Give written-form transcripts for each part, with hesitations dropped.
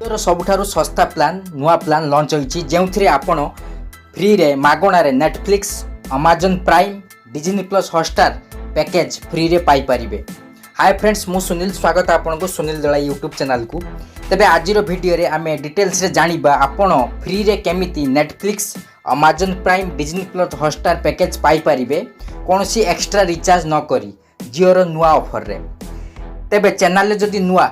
जिओर सबुठारु सस्ता प्लान नुआ प्लान लॉन्च होईची जेउथिरे आपण फ्री रे मागणारे Netflix Amazon Prime Disney plus Hotstar package free रे पाई परिबे। हाय फ्रेंड्स मु सुनील स्वागत आपन को सुनील दलाई यूट्यूब चैनल को। तेबे आजिर वीडियो रे आमे डिटेल्स रे जानिबा आपण फ्री रे केमिति Netflix Amazon Prime Disney plus Hotstar package पाई परिबे कोनोसी एक्स्ट्रा रिचार्ज न करी जिओर नुआ ऑफर रे। तेबे चैनल रे जदी नुआ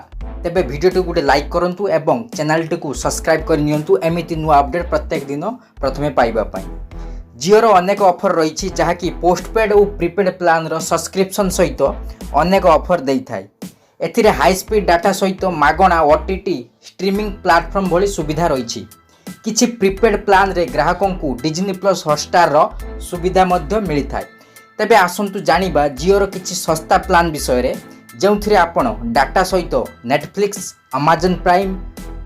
तेबे वीडियो टी गोटे लाइक करंतु एवं चैनल टी को सब्सक्राइब कर नियंतु एमिति नुआ अपडेट प्रत्येक दिन प्रथमे पाइबा पई। जिओर अनेक ऑफर रही जहाँकि पोस्टपेड और प्रीपेड प्लान रो सब्सक्रिप्शन सहित अनेक ऑफर देई थाए। एथिरे हाई स्पीड डाटा सहित मागणा ओटीटी स्ट्रीमिंग प्लेटफॉर्म भली सुविधा रही। किछि प्रीपेड प्लान रे ग्राहकों को डिज्नी प्लस हॉटस्टार रो सुविधा मध्य मिली थाए। तेबे आसंतु जानिबा जिओर किछि सस्ता प्लान विषय रे जेउथिरे आपण डाटा सहित नेटफ्लिक्स अमेजन प्राइम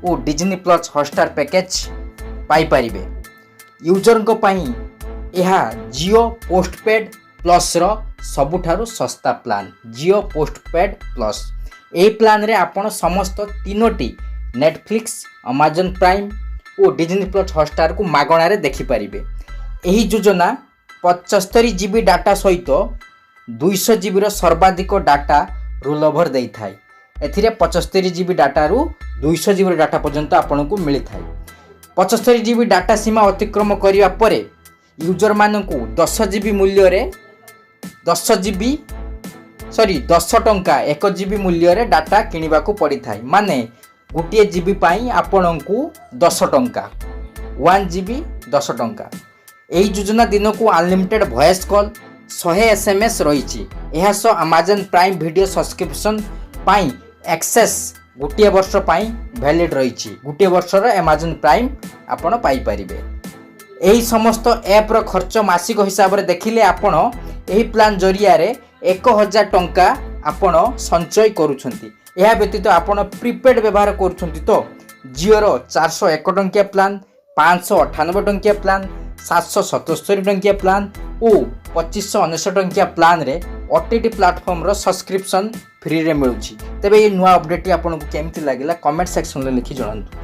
और डिज्नी प्लस हॉटस्टार पैकेज पाई परिबे। यूजर को पई यह जिओ पोस्टपेड प्लस रो सबुठारु सस्ता प्लान जिओ पोस्टपेड प्लस। ए प्लान रे आपण समस्त तीनोटी नेटफ्लिक्स अमेजन प्राइम और डिज्नी प्लस हॉटस्टार को मागणा रे देखि परिबे। एही योजना 75 जीबी डाटा सहित 200 जीबी रो सर्वाधिक डाटा रूलओवर देई थाए। एथिरे 75 जीबी डाटा रु 200 जीबी डाटा पर्यंत आपन को मिली थाए। 75 जीबी डाटा सीमा अतिक्रम करिया परे यूजर मानकू 10 जीबी मूल्य रे 10 टंका 1 जीबी मूल्य रे डाटा किनिबा को पड़ी थाए। माने गोटे जीबी पाई आपन को 10 टंका 1 जीबी 10 टंका। एही योजना दिन को अनलिमिटेड वॉइस कॉल 100 एसएमएस रही। यह सो अमेजन प्राइम वीडियो सब्सक्रिप्शन पाई एक्सेस गोटे वर्ष पाई वैलिड रही। गोटे वर्ष अमेजन प्राइम आपण पाई परिबे। एही समस्त ऐप रो खर्च मासिक हिसाब रे देखिले आपण एही प्लान जरिया रे 1000 टंका आपण संचय करूछंती। यह व्यतीत आपण प्रीपेड व्यवहार करूछंती तो जिओ रो 401 टंकिया प्लान 598 टंकिया प्लान 777 टंकिया प्लान और 2599 टंकिया प्लान रे ओटीटी प्लेटफॉर्म रो सब्सक्रिप्शन फ्री रे मिलुची। तेबे ये नुआ अपडेट आपन को केमति लागिला कमेंट सेक्शन रे लिखि जणांतु।